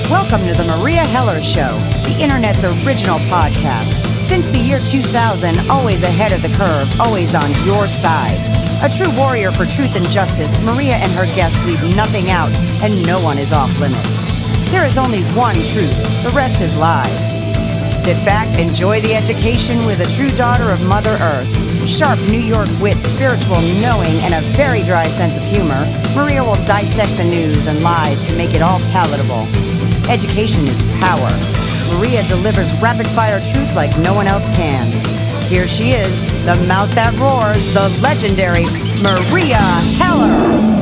Welcome to the Meria Show, the internet's original podcast. Since the year 2000, always ahead of the curve, always on your side. A true warrior for truth and justice, Meria and her guests leave nothing out, and no one is off limits. There is only one truth, the rest is lies. Sit back, enjoy the education with a true daughter of Mother Earth. Sharp New York wit, spiritual knowing, and a very dry sense of humor, Meria will dissect the news and lies to make it all palatable. Education is power. Meria delivers rapid-fire truth like no one else can. Here she is, the mouth that roars, the legendary Meria Heller.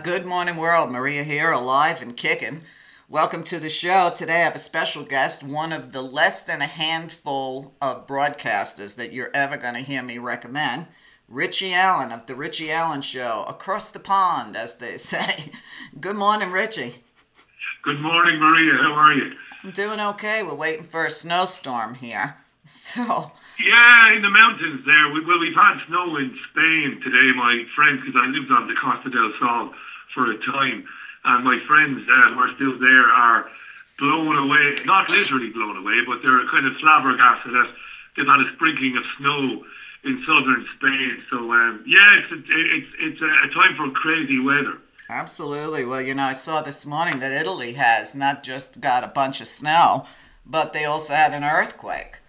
Good morning, world. Meria here, alive and kicking. Welcome to the show. Today I have a special guest, one of the less than a handful of broadcasters that you're ever going to hear me recommend. Richie Allen of the Richie Allen Show, across the pond, as they say. Good morning, Richie. Good morning, Meria. How are you? I'm doing okay. We're waiting for a snowstorm here. So... Yeah, in the mountains there. We've had snow in Spain today. My friends, because I lived on the Costa del Sol for a time, and my friends who are still there are blown away. Not literally blown away, but they're kind of flabbergasted that they've had a sprinkling of snow in southern Spain. So, it's a time for crazy weather. Absolutely. Well, you know, I saw this morning that Italy has not just got a bunch of snow, but they also had an earthquake.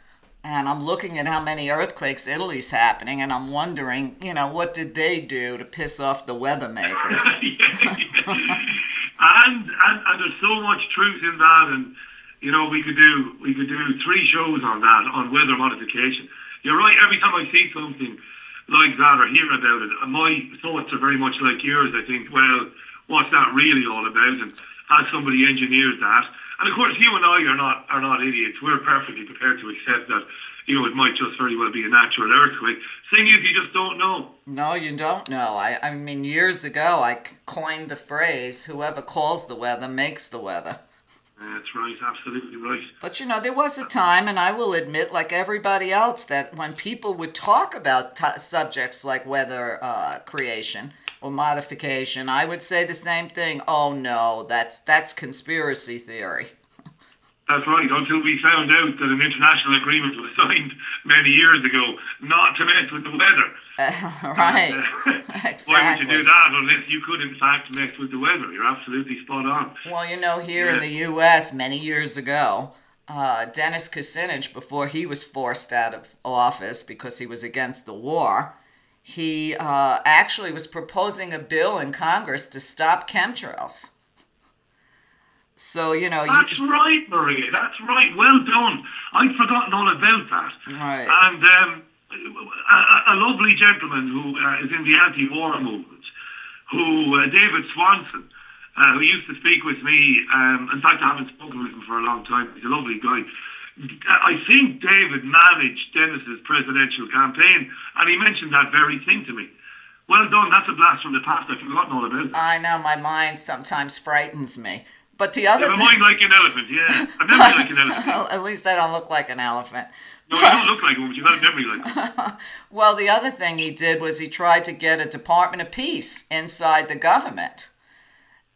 And I'm looking at how many earthquakes Italy's happening, and I'm wondering, you know, what did they do to piss off the weather makers? And there's so much truth in that, and you know, we could do 3 shows on that, on weather modification. You're right. Every time I see something like that or hear about it, my thoughts are very much like yours. I think, well, what's that really all about? And has somebody engineered that? And of course, you and I are not idiots. We're perfectly prepared to accept that, you know, it might just very well be a natural earthquake. Thing is, you just don't know. No, you don't know. I mean, years ago, I coined the phrase, whoever calls the weather makes the weather. That's right, absolutely right. But, you know, there was a time, and I will admit, like everybody else, that when people would talk about subjects like weather creation or modification, I would say the same thing. Oh, no, that's conspiracy theory. That's right, until we found out that an international agreement was signed many years ago not to mess with the weather. Right, exactly. Why would you do that unless you could, in fact, mess with the weather? You're absolutely spot on. Well, you know, here in the U.S. many years ago, Dennis Kucinich, before he was forced out of office because he was against the war, he actually was proposing a bill in Congress to stop chemtrails. So, you know... That's right, Meria. That's right. Well done. I'd forgotten all about that. Right. And a lovely gentleman who is in the anti-war movement, David Swanson, who used to speak with me. In fact, I haven't spoken with him for a long time. He's a lovely guy. I think David managed Dennis's presidential campaign, and he mentioned that very thing to me. Well done. That's a blast from the past. I've forgotten all about it. I know. My mind sometimes frightens me. But the other thing... a mind like an elephant, yeah. A memory like an elephant. Well, at least I don't look like an elephant. No, you don't look like one, but you've got a memory like one. Well, the other thing he did was he tried to get a Department of Peace inside the government.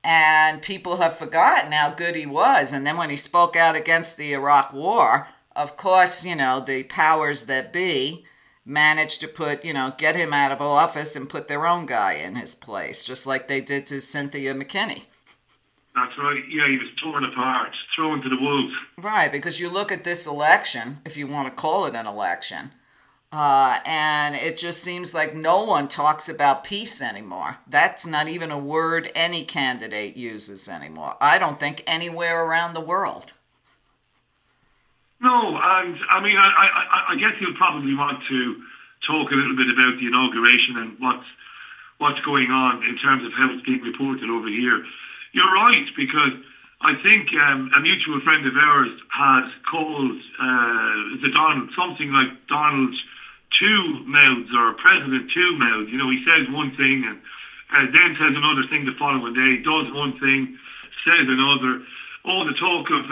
And people have forgotten how good he was. And then when he spoke out against the Iraq War, of course, you know, the powers that be managed to put, you know, get him out of office and put their own guy in his place, just like they did to Cynthia McKinney. That's right. Yeah, he was torn apart, thrown to the wolves. Right, because you look at this election, if you want to call it an election, and it just seems like no one talks about peace anymore. That's not even a word any candidate uses anymore. I don't think anywhere around the world. No, and I mean, I guess you'll probably want to talk a little bit about the inauguration and what's going on in terms of how it's being reported over here. You're right, because I think a mutual friend of ours has called something like Donald Two Mouths or President Two Mouths. You know, he says one thing and then says another thing the following day, does one thing, says another. All the talk of,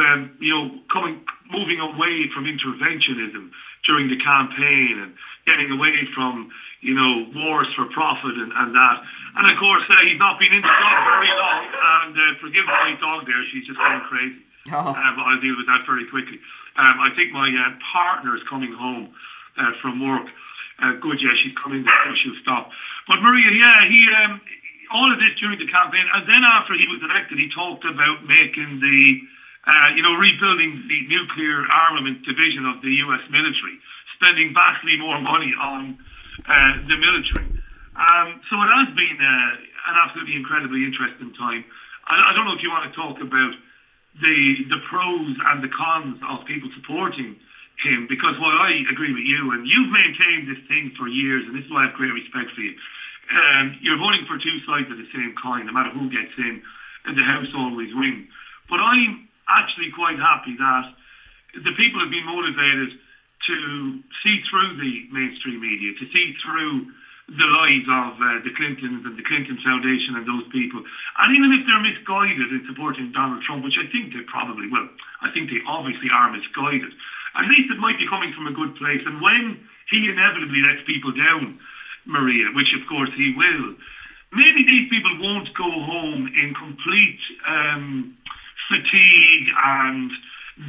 moving away from interventionism during the campaign and getting away from, wars for profit and that. And of course, he's not been in the job very long. And forgive my dog there, she's just going crazy. Oh. But I'll deal with that very quickly. I think my partner is coming home from work. Good, yeah, she's coming, so she'll stop. But Meria, yeah, he all of this during the campaign, and then after he was elected, he talked about making rebuilding the nuclear armament division of the U.S. military, spending vastly more money on the military. So it has been an absolutely incredibly interesting time. I don't know if you want to talk about the pros and the cons of people supporting him, because while I agree with you, and you've maintained this thing for years, and this is why I have great respect for you, you're voting for two sides of the same coin. No matter who gets in, and the House always wins. But I'm actually quite happy that the people have been motivated to see through the mainstream media, to see through the lies of the Clintons and the Clinton Foundation and those people. And even if they're misguided in supporting Donald Trump, which I think they probably will, I think they obviously are misguided, at least it might be coming from a good place. And when he inevitably lets people down, Meria, which of course he will, maybe these people won't go home in complete fatigue and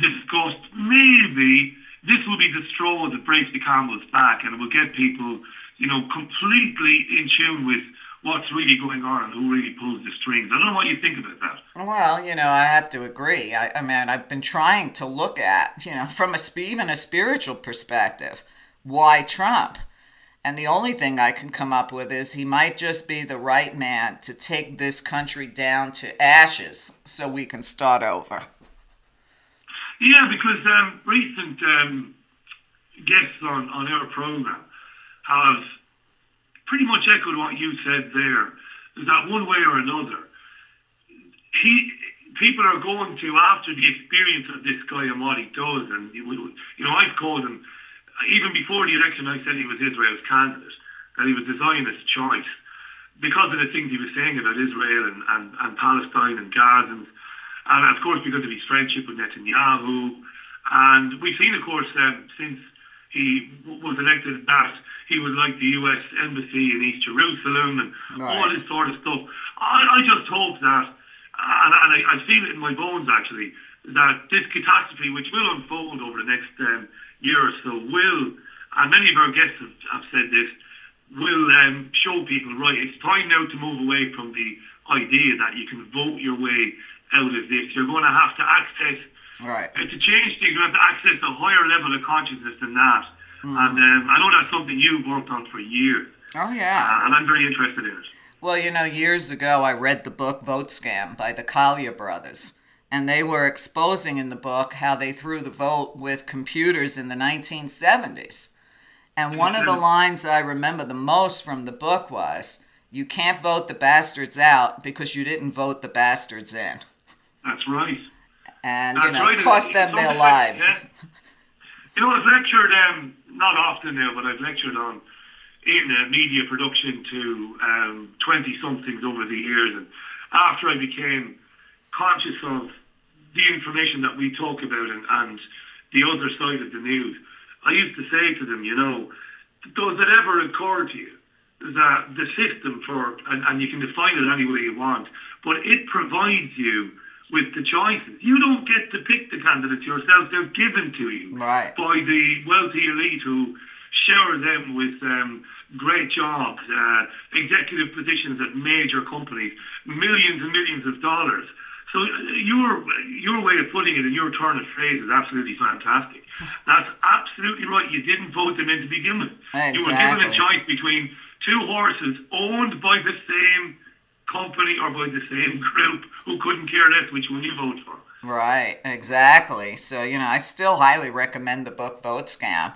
disgust. Maybe this will be the straw that breaks the camel's back, and it will get people, completely in tune with what's really going on and who really pulls the strings. I don't know what you think about that. Well, I have to agree. I mean, I've been trying to look at, from even a spiritual perspective, why Trump? And the only thing I can come up with is he might just be the right man to take this country down to ashes so we can start over. Yeah, because recent guests on our program have pretty much echoed what you said there, is that one way or another, people are going to, after the experience of this guy and what he does, and, I've called him, even before the election, I said he was Israel's candidate, that he was the Zionist choice, because of the things he was saying about Israel and Palestine and Gaza, and of course because of his friendship with Netanyahu. And we've seen, of course, since he was elected, that he was like the U.S. Embassy in East Jerusalem and all this sort of stuff. I just hope that, and I feel it in my bones actually, that this catastrophe, which will unfold over the next year or so, will, and many of our guests have said this, will show people, right, it's time now to move away from the idea that you can vote your way out of this. You're going to have to access, to change things, you're going to have to access a higher level of consciousness than that. And I know that's something you've worked on for years. Oh, yeah. And I'm very interested in it. Well, years ago I read the book Votescam by the Collier brothers. And they were exposing in the book how they threw the vote with computers in the 1970s. And one of the lines I remember the most from the book was, you can't vote the bastards out because you didn't vote the bastards in. That's right. And, cost them their lives. Yeah. I've lectured, not often now, but I've lectured in media production to 20-somethings over the years. And after I became conscious of the information that we talk about and the other side of the news, I used to say to them, does it ever occur to you that the system and you can define it any way you want, but it provides you with the choices. You don't get to pick the candidates yourself. They're given to you by the wealthy elite who shower them with great jobs, executive positions at major companies, millions and millions of dollars. So your way of putting it and your turn of phrase is absolutely fantastic. That's absolutely right. You didn't vote them in to begin with. Exactly. You were given a choice between two horses owned by the same company or by the same group who couldn't care less which one you vote for. Right, exactly. So, I still highly recommend the book Votescam.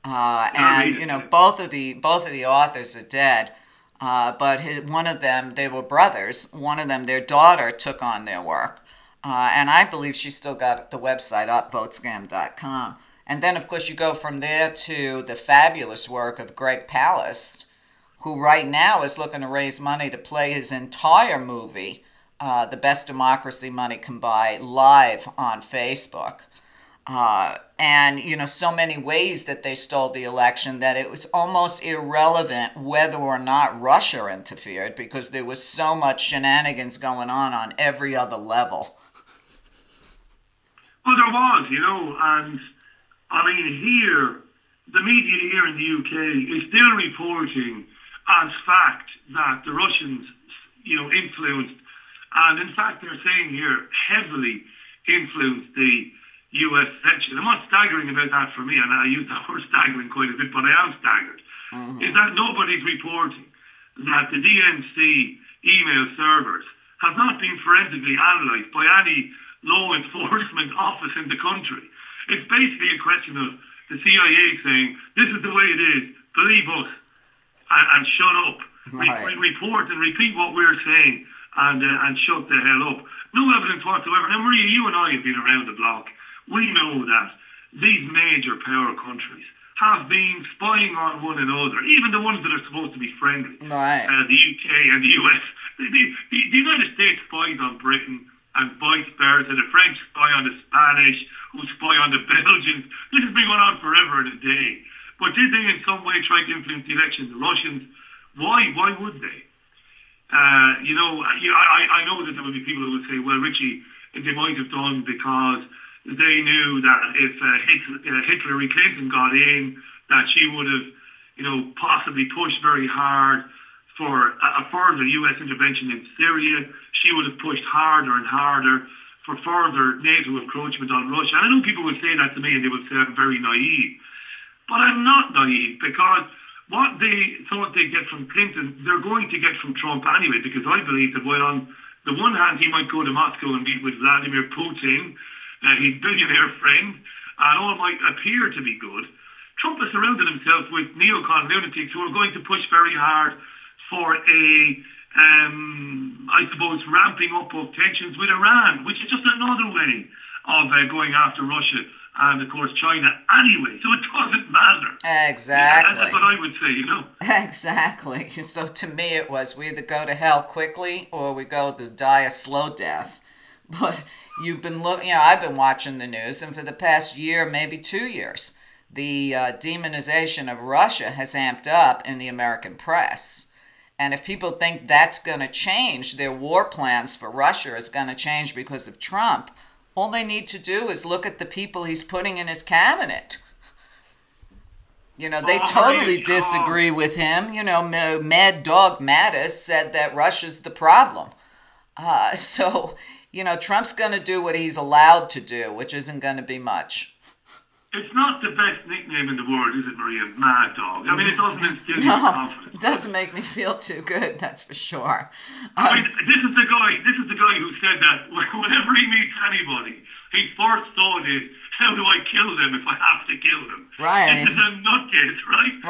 And, both of the authors are dead. But one of them, they were brothers. One of them, their daughter took on their work. And I believe she still got the website up, votescam.com. And then, of course, you go from there to the fabulous work of Greg Palast, who right now is looking to raise money to play his entire movie, The Best Democracy Money Can Buy, live on Facebook. And, so many ways that they stole the election that it was almost irrelevant whether or not Russia interfered, because there was so much shenanigans going on every other level. Well, there was, and I mean, here, the media here in the UK is still reporting as fact that the Russians, influenced, and in fact they're saying here, heavily influenced the US election. And what's staggering about that for me, and I use that word staggering quite a bit, but I am staggered, is that nobody's reporting that the DNC email servers have not been forensically analysed by any law enforcement office in the country. It's basically a question of the CIA saying, this is the way it is, believe us, and shut up. Right. Report and repeat what we're saying, and shut the hell up. No evidence whatsoever. Now, Maria, you and I have been around the block. We know that these major power countries have been spying on one another, even the ones that are supposed to be friendly. Right. The UK and the US. The United States spies on Britain and vice versa. The French spy on the Spanish, who spy on the Belgians. This has been going on forever and a day. But did they in some way try to influence the election? The Russians, why would they? I know that there would be people who would say, well, Richie, they might have done because they knew that if Hillary Clinton got in, that she would have, possibly pushed very hard for a further US intervention in Syria. She would have pushed harder and harder for further NATO encroachment on Russia. And I know people would say that to me and they would say I'm very naive. But I'm not naive, because what they thought they'd get from Clinton, they're going to get from Trump anyway, because I believe that while on the one hand he might go to Moscow and meet with Vladimir Putin, his billionaire friend, and all might appear to be good, Trump has surrounded himself with neocon lunatics who are going to push very hard for ramping up of tensions with Iran, which is just another way of going after Russia and, of course, China anyway. So it doesn't matter. Exactly. That's what I would say, Exactly. So to me it was, we either go to hell quickly or we go to die a slow death. But you've been looking, I've been watching the news, and for the past year, maybe 2 years, the demonization of Russia has amped up in the American press. And if people think that's going to change, their war plans for Russia is going to change because of Trump, all they need to do is look at the people he's putting in his cabinet. They totally disagree with him. Mad Dog Mattis said that Russia's the problem. Trump's going to do what he's allowed to do, which isn't going to be much. It's not the best nickname in the world, is it, Maria? Mad Dog. I mean, it doesn't instill you confidence. It doesn't make me feel too good, that's for sure. I mean, this is the guy who said that whenever he meets anybody, his first thought is, how do I kill them if I have to kill them? Right. This is a nutcase, right?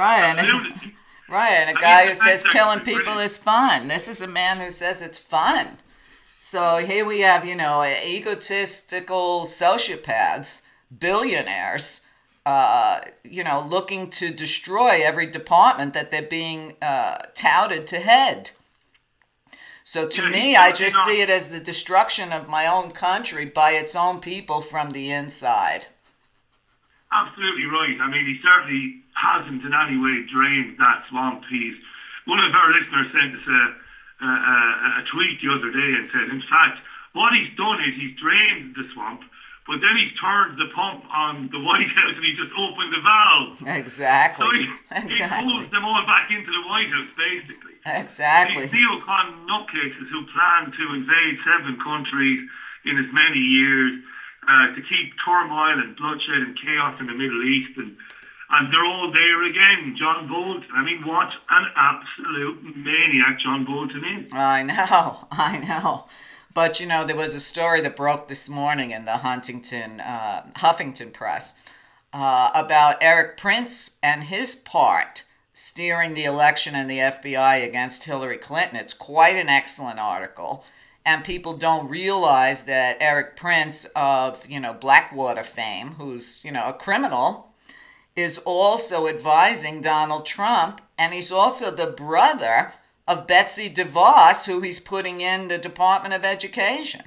Right. And a guy who says killing people is fun. This is a man who says it's fun. So here we have, egotistical sociopaths, billionaires, looking to destroy every department that they're being touted to head. So to me, I just see it as the destruction of my own country by its own people from the inside. Absolutely right. I mean, he certainly hasn't in any way drained that swamp. One of our listeners sent us a tweet the other day and said, in fact, what he's done is he's drained the swamp, but then he's turned the pump on the White House and he just opened the valve. Exactly. So he pulls them all back into the White House, basically. Exactly. These neocon nutcases who plan to invade 7 countries in as many years to keep turmoil and bloodshed and chaos in the Middle East. And they're all there again. John Bolton. I mean, what an absolute maniac John Bolton is. I know. But, there was a story that broke this morning in the Huffington Press about Eric Prince and his part steering the election and the FBI against Hillary Clinton. It's quite an excellent article. And people don't realize that Eric Prince of, Blackwater fame, who's, a criminal, is also advising Donald Trump. And he's also the brother of Betsy DeVos, who he's putting in the Department of Education.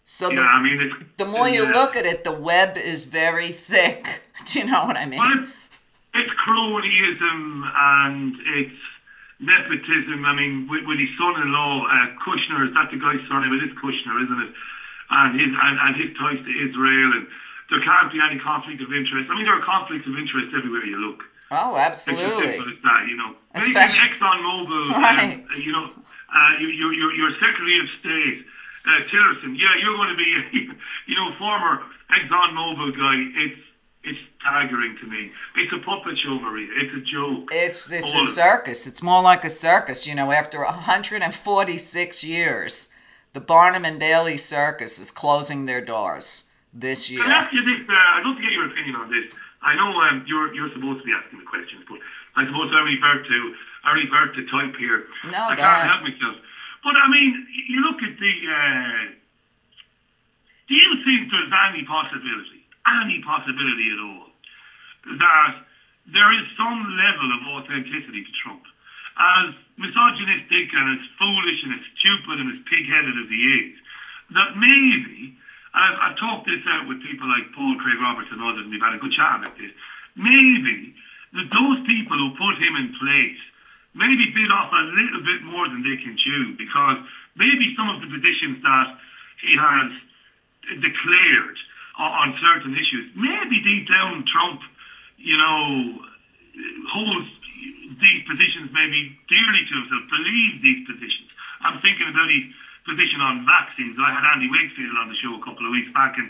So yeah, I mean, the more you look at it, the web is very thick. Do you know what I mean? Well, it's cronyism and it's nepotism. I mean, with his son-in-law, Kushner, is that the guy's surname? It is Kushner, isn't it? And his ties to Israel, and there can't be any conflict of interest. I mean, there are conflicts of interest everywhere you look. Oh, absolutely. It's as simple as that, you know. Especially, Exxon Mobil, right. you know, your Secretary of State, Tillerson. Yeah, you're going to be, you know, former Exxon Mobil guy. It's staggering to me. It's a puppet show, Maria. It's a joke. It's a circus. It's more like a circus. You know, after 146 years, the Barnum and Bailey Circus is closing their doors this year. Can I ask you this? I'd love to get your opinion on this. I know you're supposed to be asking the questions, but I suppose I revert to type here. No, I can't help myself. But I mean, you look at the. Do you think there's any possibility at all, that there is some level of authenticity to Trump? As misogynistic and as foolish and as stupid and as pig-headed as he is, that maybe, I've talked this out with people like Paul Craig Roberts and others, and we've had a good chat about this, maybe that those people who put him in place maybe bit off a little bit more than they can chew, because maybe some of the positions that he has declared on certain issues, maybe deep down Trump, you know, holds these positions maybe dearly to himself, believes these positions. I'm thinking about his position on vaccines. I had Andy Wakefield on the show a couple of weeks back, and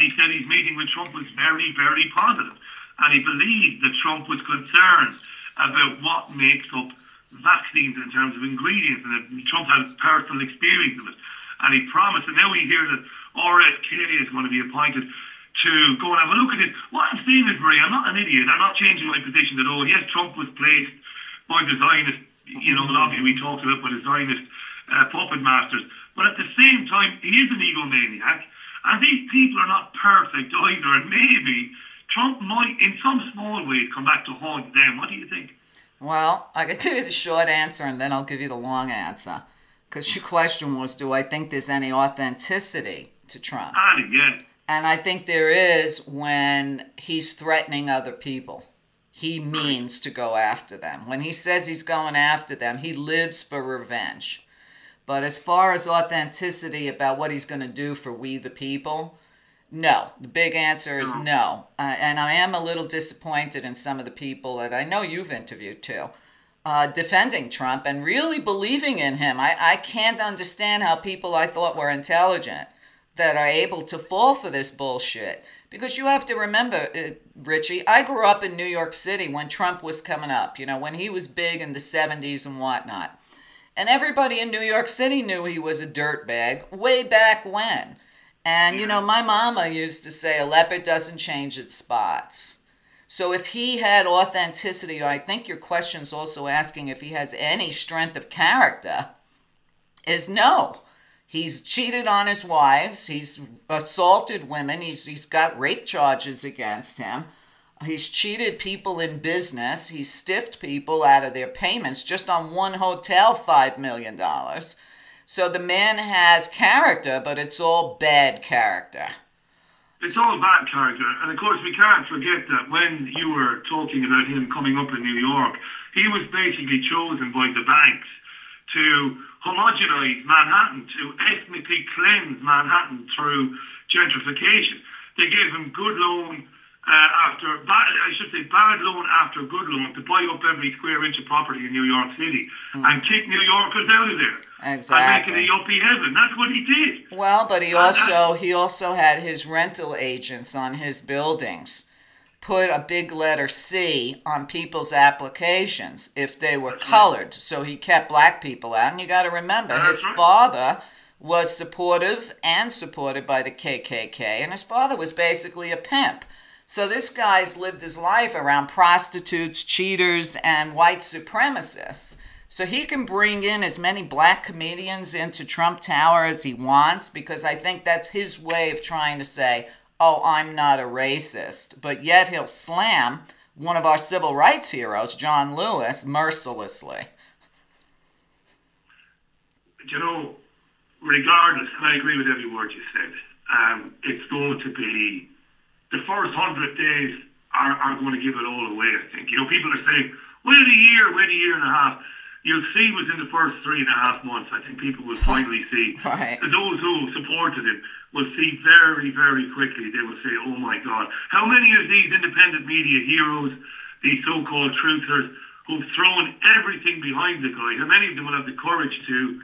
he said his meeting with Trump was very, very positive. And he believed that Trump was concerned about what makes up vaccines in terms of ingredients, and that Trump has personal experience of it. And he promised, and now we hear that RFK is going to be appointed to go and have a look at it. What I'm saying is, Maria, I'm not an idiot. I'm not changing my position at all. Yes, Trump was placed by the Zionist, you know, lobby we talked about, by the Zionist puppet masters. But at the same time, he is an egomaniac. And these people are not perfect either. And maybe Trump might, in some small ways, come back to haunt them. What do you think? Well, I can give you the short answer, and then I'll give you the long answer. Because your question was, do I think there's any authenticity to Trump? Yeah. And I think there is when he's threatening other people. He means to go after them. When he says he's going after them, he lives for revenge. But as far as authenticity about what he's going to do for we the people, no. The big answer is no. And I am a little disappointed in some of the people that I know you've interviewed too, defending Trump and really believing in him. I can't understand how people I thought were intelligent that are able to fall for this bullshit. Because you have to remember, Richie, I grew up in New York City when Trump was coming up, you know, when he was big in the 70s and whatnot. And everybody in New York City knew he was a dirtbag way back when. And, you know, my mama used to say a leopard doesn't change its spots. So if he had authenticity, I think your question's also asking if he has any strength of character, is no. He's cheated on his wives. He's assaulted women. He's got rape charges against him. He's cheated people in business. He's stiffed people out of their payments. Just on one hotel, $5 million. So the man has character, but it's all bad character. It's all bad character. And of course, we can't forget that when you were talking about him coming up in New York, he was basically chosen by the banks to homogenize Manhattan, to ethnically cleanse Manhattan through gentrification. They gave him good loan bad loan after good loan to buy up every square inch of property in New York City and kick New Yorkers out of there. Exactly. And make it a yuppie heaven. That's what he did. Well, but he also had his rental agents on his buildings put a big letter C on people's applications if they were colored. So he kept black people out. And you got to remember, his father was supportive and supported by the KKK. And his father was basically a pimp. So this guy's lived his life around prostitutes, cheaters, and white supremacists. So he can bring in as many black comedians into Trump Tower as he wants, because I think that's his way of trying to say, oh, I'm not a racist. But yet he'll slam one of our civil rights heroes, John Lewis, mercilessly. You know, regardless, and I agree with every word you said, it's going to be the first 100 days are going to give it all away, I think. People are saying, wait a year and a half. You'll see within the first 3.5 months, I think people will finally see. Right. Those who supported him will see very, very quickly. They will say, oh my God, how many of these independent media heroes, these so-called truthers, who've thrown everything behind the guy, how many of them will have the courage to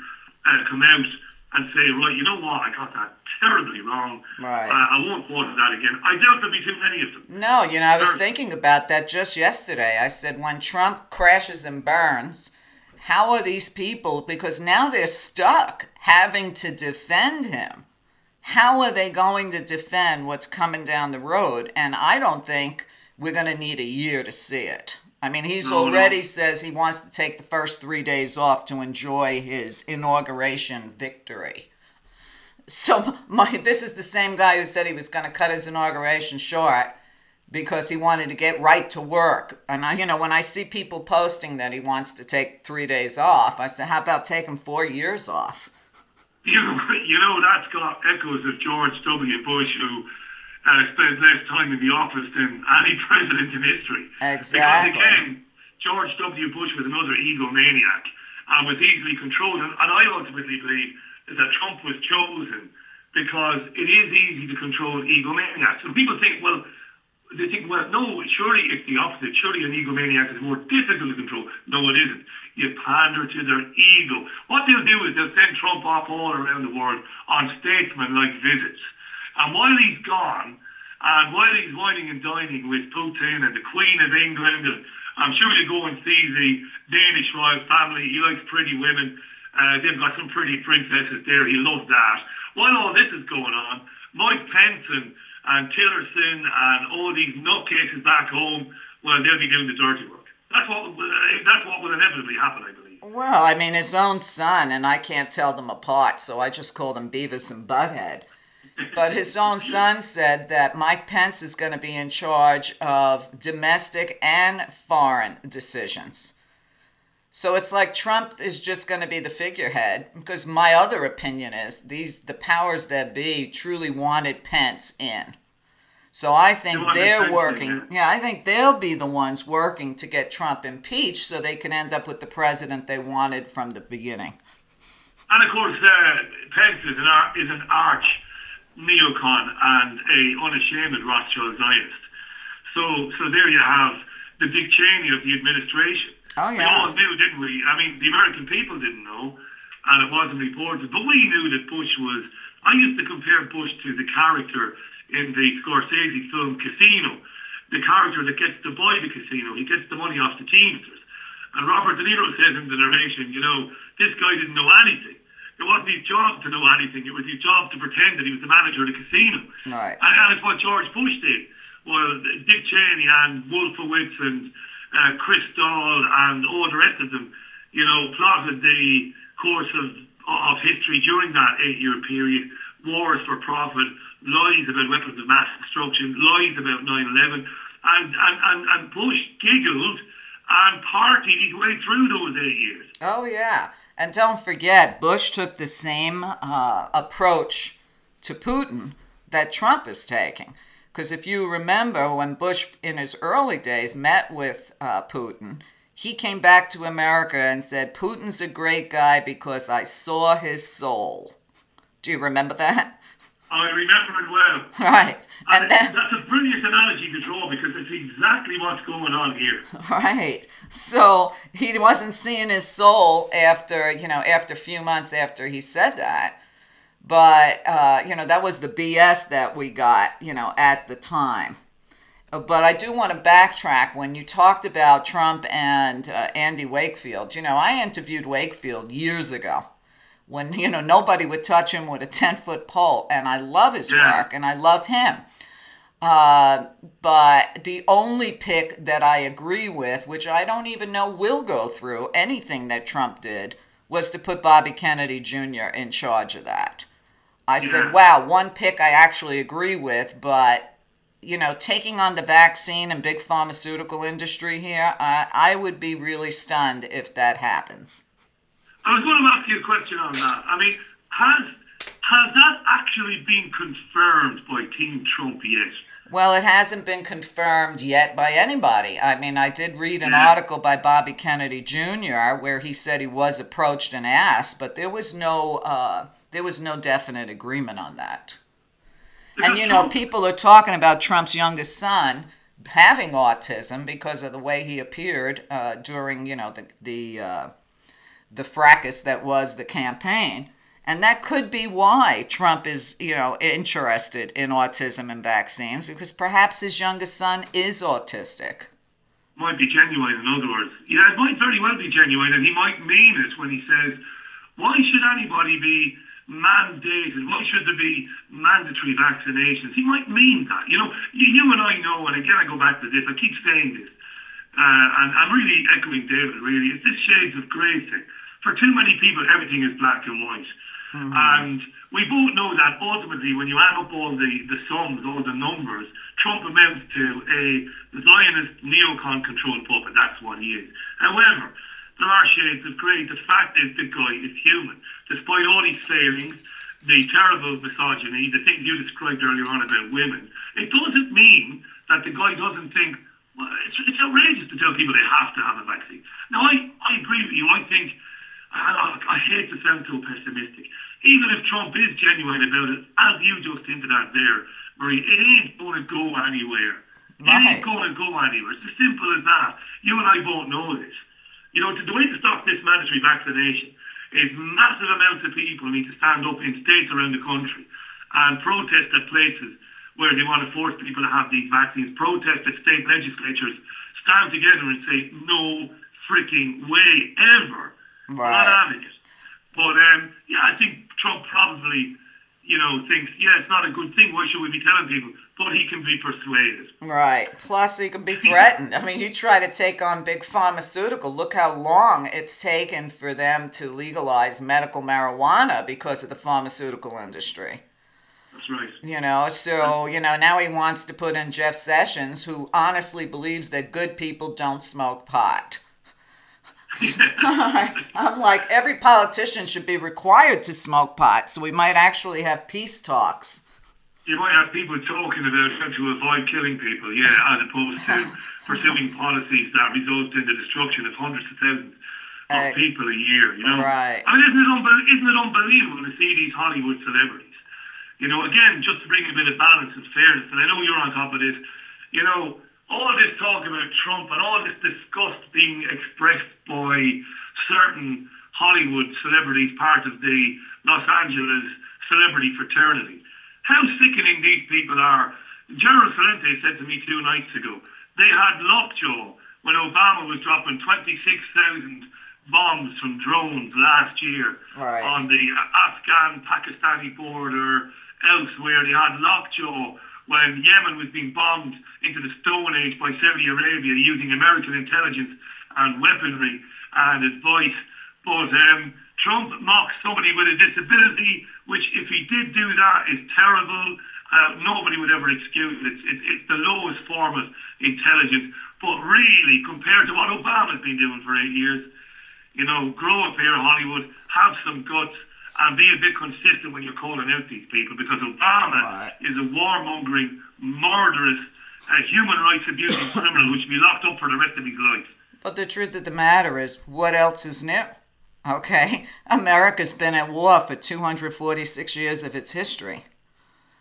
come out and say, right, you know what, I got that terribly wrong. Right. I won't quote that again. I doubt there'll be too many of them. No, I was thinking about that just yesterday. I said, when Trump crashes and burns, how are these people, because now they're stuck having to defend him. How are they going to defend what's coming down the road? And I don't think we're going to need a year to see it. I mean, he's already says he wants to take the first 3 days off to enjoy his inauguration victory. So this is the same guy who said he was going to cut his inauguration short because he wanted to get right to work. And when I see people posting that he wants to take 3 days off, I said, how about taking 4 years off? That's got echoes of George W. Bush, who spent less time in the office than any president in history. Exactly. Because again, George W. Bush was another egomaniac and was easily controlled. And I ultimately believe that Trump was chosen because it is easy to control egomaniacs. And people think, no, surely it's the opposite. Surely an egomaniac is more difficult to control. No, it isn't. You pander to their ego. What they'll do is they'll send Trump off all around the world on statesman-like visits. And while he's gone, and while he's whining and dining with Putin and the Queen of England, and I'm sure he'll go and see the Danish royal family. He likes pretty women. They've got some pretty princesses there. He loves that. While all this is going on, Mike Pence and Tillerson and all these nutcases back home, well, they'll be doing the dirty work. That's what will inevitably happen, I believe. Well, I mean, his own son, and I can't tell them apart, so I just call them Beavis and Butthead. But his own son said that Mike Pence is going to be in charge of domestic and foreign decisions. So it's like Trump is just going to be the figurehead, because my other opinion is the powers that be truly wanted Pence in. So I think they're working. Yeah, I think they'll be the ones working to get Trump impeached so they can end up with the president they wanted from the beginning. And of course, Pence is an arch neocon and a unashamed Rothschild Zionist. So there you have the Dick Cheney of the administration. Oh, yeah. We all knew, didn't we? I mean, the American people didn't know, and it wasn't reported. But we knew that Bush was... I used to compare Bush to the character in the Scorsese film Casino, the character that gets to buy the casino. He gets the money off the Teamsters. And Robert De Niro says in the narration, this guy didn't know anything. It wasn't his job to know anything. It was his job to pretend that he was the manager of the casino. Right. And it's what George Bush did. Well, Dick Cheney and Wolfowitz and Chris Dahl and all the rest of them, plotted the course of history during that 8-year period. Wars for profit, lies about weapons of mass destruction, lies about 9/11, and Bush giggled and partied his way through those 8 years. Oh, yeah. And don't forget, Bush took the same approach to Putin that Trump is taking. Because if you remember, when Bush, in his early days, met with Putin, he came back to America and said, Putin's a great guy because I saw his soul. Do you remember that? I remember it well. Right. And that's a brilliant analogy to draw because it's exactly what's going on here. Right. So he wasn't seeing his soul after a few months after he said that. But, that was the BS that we got, at the time. But I do want to backtrack. When you talked about Trump and Andy Wakefield, I interviewed Wakefield years ago when, nobody would touch him with a 10-foot pole. And I love his work, and I love him. But the only pick that I agree with, which I don't even know will go through anything that Trump did, was to put Bobby Kennedy Jr. in charge of that. I said, wow, one pick I actually agree with, but, taking on the vaccine and big pharmaceutical industry here, I would be really stunned if that happens. I was going to ask you a question on that. I mean, Has that actually been confirmed by Team Trump yet? Well, it hasn't been confirmed yet by anybody. I mean, I did read an article by Bobby Kennedy Jr. where he said he was approached and asked, but there was no definite agreement on that. And, you know, people are talking about Trump's youngest son having autism because of the way he appeared during, you know, the fracas that was the campaign. And that could be why Trump is, you know, interested in autism and vaccines, because perhaps his youngest son is autistic. Might be genuine, in other words. Yeah, it might very well be genuine, and he might mean it when he says, why should anybody be mandated? Why should there be mandatory vaccinations? He might mean that. You know, you and I know, and again I go back to this, I keep saying this, and I'm really echoing David, really. It's this shades of grey thing. For too many people, everything is black and white. Mm-hmm. And we both know that ultimately, when you add up all the sums, all the numbers, Trump amounts to a Zionist neocon controlled puppet. That's what he is. However, there are shades of grey. The fact is, the guy is human. Despite all his failings, the terrible misogyny, the things you described earlier on about women, it doesn't mean that the guy doesn't think, well, it's outrageous to tell people they have to have a vaccine. Now, I agree with you. I think, I hate to sound so pessimistic. Even if Trump is genuine about it, as you just hinted at there, Marie, it ain't going to go anywhere. Right. It ain't going to go anywhere. It's as simple as that. You and I both know this. You know, the way to stop this mandatory vaccination is massive amounts of people need to stand up in states around the country and protest at places where they want to force people to have these vaccines, protest at state legislatures, stand together and say, no freaking way, ever. Right. We're not having it. But, yeah, I think Trump probably, you know, thinks, yeah, it's not a good thing. Why should we be telling people? But he can be persuaded. Right. Plus, he can be threatened. I mean, you try to take on big pharmaceutical. Look how long it's taken for them to legalize medical marijuana because of the pharmaceutical industry. That's right. You know, so, you know, now he wants to put in Jeff Sessions, who honestly believes that good people don't smoke pot. I'm like, every politician should be required to smoke pot, so we might actually have peace talks. You might have people talking about how to avoid killing people, yeah, as opposed to pursuing policies that result in the destruction of hundreds of thousands of people a year, you know? Right. I mean, isn't it unbelievable to see these Hollywood celebrities? You know, again, just to bring a bit of balance and fairness, and I know you're on top of this, you know, all this talk about Trump and all this disgust being expressed by certain Hollywood celebrities, part of the Los Angeles celebrity fraternity. How sickening these people are. General Salente said to me 2 nights ago, they had lockjaw when Obama was dropping 26,000 bombs from drones last year on the Afghan-Pakistani border, elsewhere. They had lockjaw when Yemen was being bombed into the Stone Age by Saudi Arabia using American intelligence and weaponry and advice. But Trump mocks somebody with a disability, which if he did do that is terrible. Nobody would ever excuse it. It's the lowest form of intelligence. But really, compared to what Obama's been doing for 8 years, you know, grow up here, Hollywood, have some guts, and be a bit consistent when you're calling out these people, because Obama is a warmongering, murderous, human rights abusing criminal who should be locked up for the rest of his life. But the truth of the matter is, what else is new? Okay? America's been at war for 246 years of its history.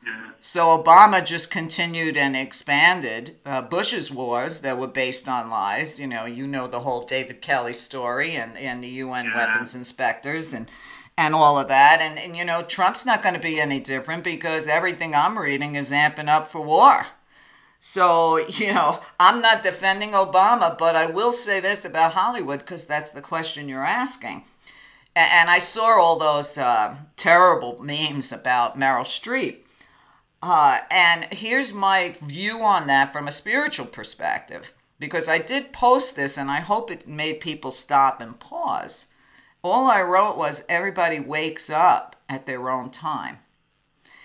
Yeah. So Obama just continued and expanded Bush's wars that were based on lies. You know the whole David Kelly story and the UN weapons inspectors and all of that. And, you know, Trump's not going to be any different because everything I'm reading is amping up for war. So, you know, I'm not defending Obama, but I will say this about Hollywood, because that's the question you're asking. And I saw all those terrible memes about Meryl Streep. And here's my view on that from a spiritual perspective, because I did post this and I hope it made people stop and pause. All I wrote was, everybody wakes up at their own time.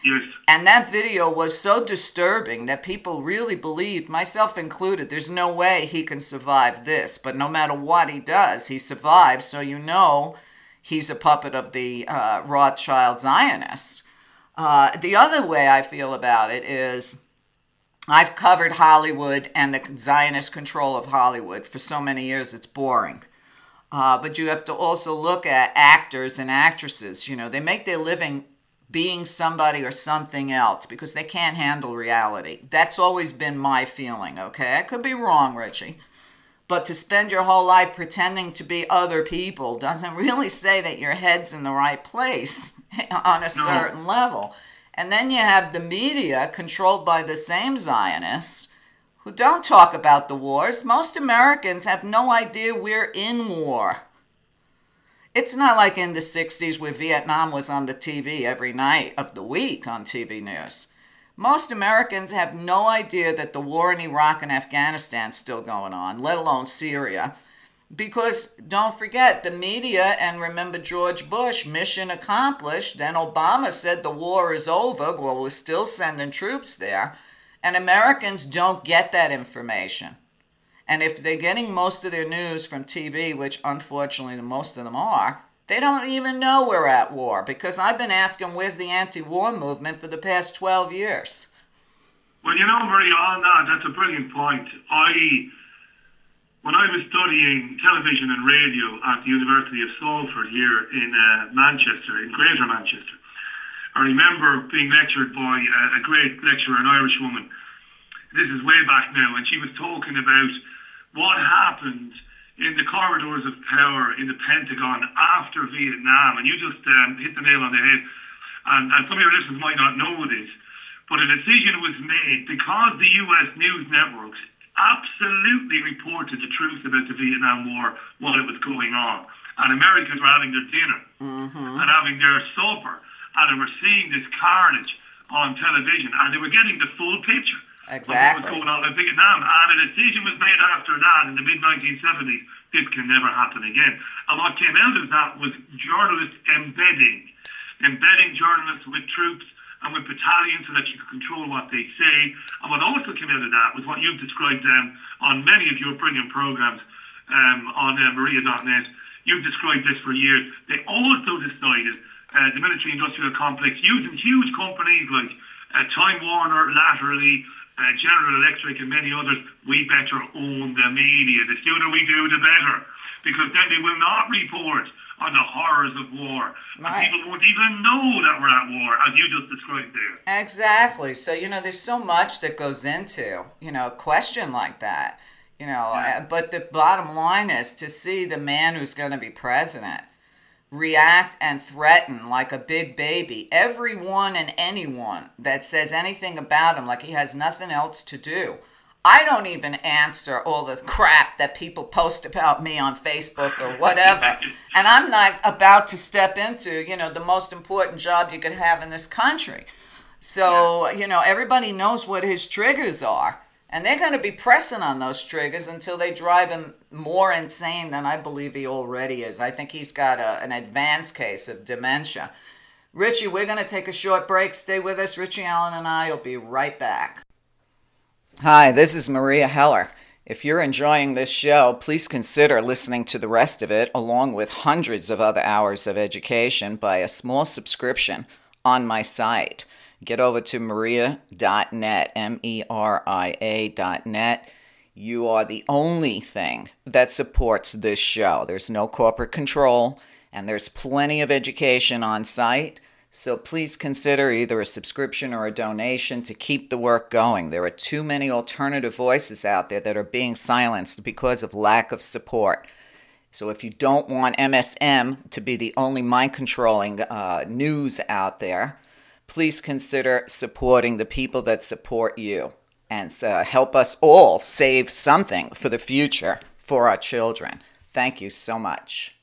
Yes. And that video was so disturbing that people really believed, myself included, there's no way he can survive this. But no matter what he does, he survives. So you know he's a puppet of the Rothschild Zionists. The other way I feel about it is I've covered Hollywood and the Zionist control of Hollywood for so many years, it's boring. But you have to also look at actors and actresses. You know, they make their living being somebody or something else because they can't handle reality. That's always been my feeling, okay? I could be wrong, Richie. But to spend your whole life pretending to be other people doesn't really say that your head's in the right place on a certain level. And then you have the media controlled by the same Zionists who don't talk about the wars. Most Americans have no idea we're in war. It's not like in the 60s where Vietnam was on the TV every night of the week on TV news. Most Americans have no idea that the war in Iraq and Afghanistan is still going on, let alone Syria. Because don't forget, the media, and remember George Bush, mission accomplished. Then Obama said the war is over. Well, we're still sending troops there. And Americans don't get that information. And if they're getting most of their news from TV, which unfortunately most of them are, they don't even know we're at war. Because I've been asking, where's the anti-war movement for the past 12 years? Well, you know, Maria, on that, that's a brilliant point. When I was studying television and radio at the University of Salford here in Manchester, in Greater Manchester, I remember being lectured by a great lecturer, an Irish woman. This is way back now, and she was talking about what happened in the corridors of power in the Pentagon after Vietnam. And you just hit the nail on the head. And some of your listeners might not know this, but a decision was made because the US news networks absolutely reported the truth about the Vietnam War while it was going on. And Americans were having their dinner and having their supper, and they were seeing this carnage on television, and they were getting the full picture. Exactly. Of what was going on in Vietnam. And a decision was made after that in the mid-1970s, this can never happen again. And what came out of that was journalists embedding journalists with troops and with battalions so that you could control what they say. And what also came out of that was what you've described on many of your brilliant programs on Meria.net. You've described this for years. They also decided the military-industrial complex, using huge companies like Time Warner, laterally, General Electric and many others, we better own the media. The sooner we do, the better. Because then they will not report on the horrors of war. Right. And people won't even know that we're at war, as you just described there. Exactly. So, you know, there's so much that goes into, you know, a question like that. You know, but the bottom line is to see the man who's going to be president react and threaten like a big baby everyone and anyone that says anything about him like he has nothing else to do. I don't even answer all the crap that people post about me on Facebook or whatever. And I'm not about to step into, you know, the most important job you could have in this country. So, you know, everybody knows what his triggers are. And they're going to be pressing on those triggers until they drive him more insane than I believe he already is. I think he's got an advanced case of dementia. Richie, we're going to take a short break. Stay with us. Richie Allen and I will be right back. Hi, this is Maria Heller. If you're enjoying this show, please consider listening to the rest of it, along with hundreds of other hours of education, by a small subscription on my site. Get over to Meria.net, Meria.net. You are the only thing that supports this show. There's no corporate control, and there's plenty of education on site. So please consider either a subscription or a donation to keep the work going. There are too many alternative voices out there that are being silenced because of lack of support. So if you don't want MSM to be the only mind-controlling news out there, please consider supporting the people that support you and help us all save something for the future for our children. Thank you so much.